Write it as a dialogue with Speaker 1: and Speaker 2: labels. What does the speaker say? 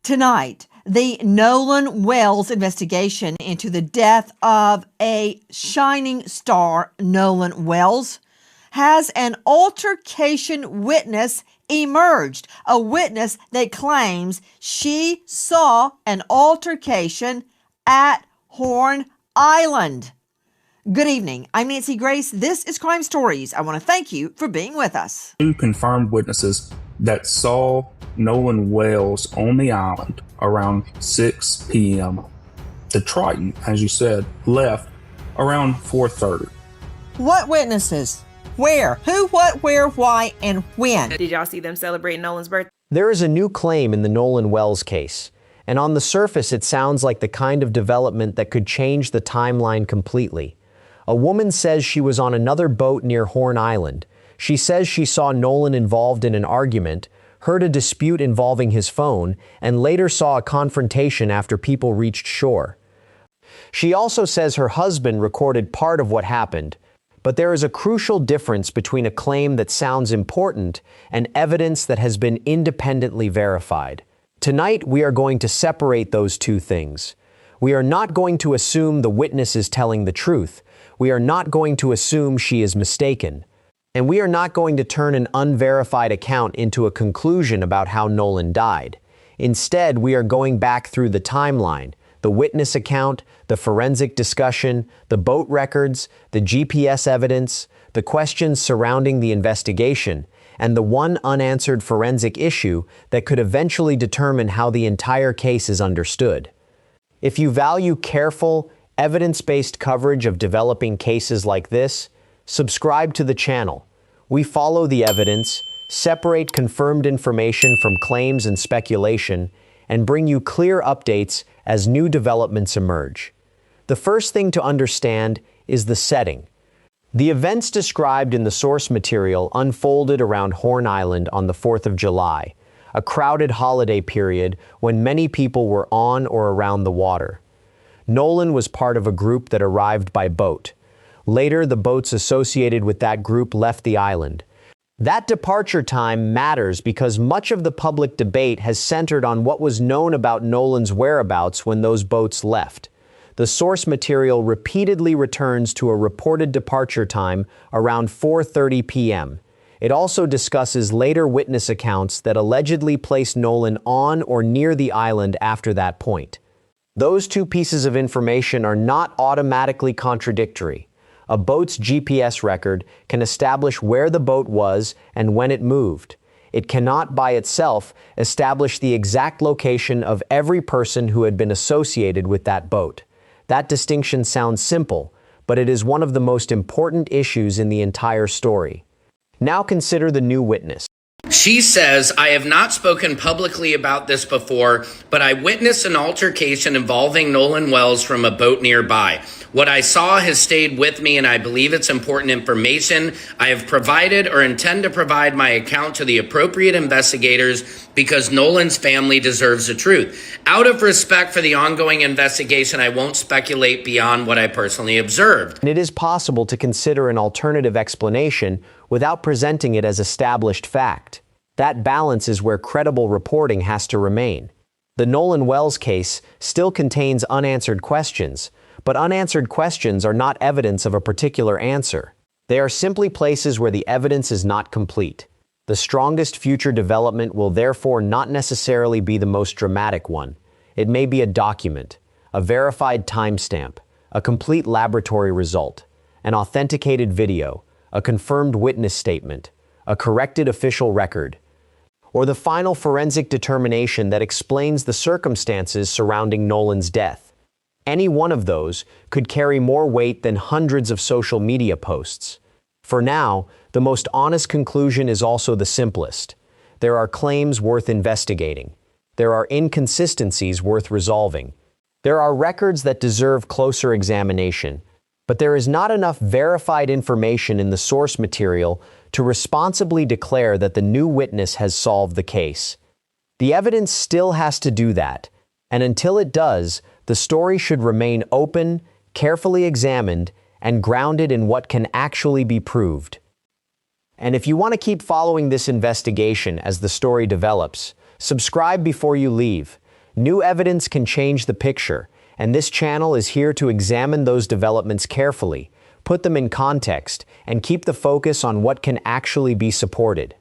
Speaker 1: Tonight, the Nolan Wells investigation into the death of a shining star, Nolan Wells, has an altercation witness emerged. A witness that claims she saw an altercation at Horn Island. Good evening. I'm Nancy Grace. This is Crime Stories. I want to thank you for being with us.
Speaker 2: Two confirmed witnesses that saw Nolan Wells on the island around 6 p.m. The Triton, as you said, left around 4:30.
Speaker 1: What witnesses? Where? Who, what, where, why, and when?
Speaker 3: Did y'all see them celebrating Nolan's birthday?
Speaker 4: There is a new claim in the Nolan Wells case, and on the surface it sounds like the kind of development that could change the timeline completely. A woman says she was on another boat near Horn Island. She says she saw Nolan involved in an argument, heard a dispute involving his phone, and later saw a confrontation after people reached shore. She also says her husband recorded part of what happened, but there is a crucial difference between a claim that sounds important and evidence that has been independently verified. Tonight, we are going to separate those two things. We are not going to assume the witness is telling the truth. We are not going to assume she is mistaken. And we are not going to turn an unverified account into a conclusion about how Nolan died. Instead, we are going back through the timeline, the witness account, the forensic discussion, the boat records, the GPS evidence, the questions surrounding the investigation, and the one unanswered forensic issue that could eventually determine how the entire case is understood. If you value careful, evidence-based coverage of developing cases like this, subscribe to the channel. We follow the evidence, separate confirmed information from claims and speculation, and bring you clear updates as new developments emerge. The first thing to understand is the setting. The events described in the source material unfolded around Horn Island on the 4th of July, a crowded holiday period when many people were on or around the water. Nolan was part of a group that arrived by boat. Later, the boats associated with that group left the island. That departure time matters because much of the public debate has centered on what was known about Nolan's whereabouts when those boats left. The source material repeatedly returns to a reported departure time around 4:30 p.m. It also discusses later witness accounts that allegedly placed Nolan on or near the island after that point. Those two pieces of information are not automatically contradictory. A boat's GPS record can establish where the boat was and when it moved. It cannot by itself establish the exact location of every person who had been associated with that boat. That distinction sounds simple, but it is one of the most important issues in the entire story. Now consider the new witness.
Speaker 5: She says, I have not spoken publicly about this before, but I witnessed an altercation involving Nolan Wells from a boat nearby. What I saw has stayed with me, and I believe it's important information. I have provided or intend to provide my account to the appropriate investigators because Nolan's family deserves the truth. Out of respect for the ongoing investigation, I won't speculate beyond what I personally observed.
Speaker 4: And it is possible to consider an alternative explanation without presenting it as established fact. That balance is where credible reporting has to remain. The Nolan Wells case still contains unanswered questions, but unanswered questions are not evidence of a particular answer. They are simply places where the evidence is not complete. The strongest future development will therefore not necessarily be the most dramatic one. It may be a document, a verified timestamp, a complete laboratory result, an authenticated video, a confirmed witness statement, a corrected official record, or the final forensic determination that explains the circumstances surrounding Nolan's death. Any one of those could carry more weight than hundreds of social media posts. For now, the most honest conclusion is also the simplest. There are claims worth investigating. There are inconsistencies worth resolving. There are records that deserve closer examination. But there is not enough verified information in the source material to responsibly declare that the new witness has solved the case. The evidence still has to do that, and until it does, the story should remain open, carefully examined, and grounded in what can actually be proved. And if you want to keep following this investigation as the story develops, subscribe before you leave. New evidence can change the picture, and this channel is here to examine those developments carefully, put them in context, and keep the focus on what can actually be supported.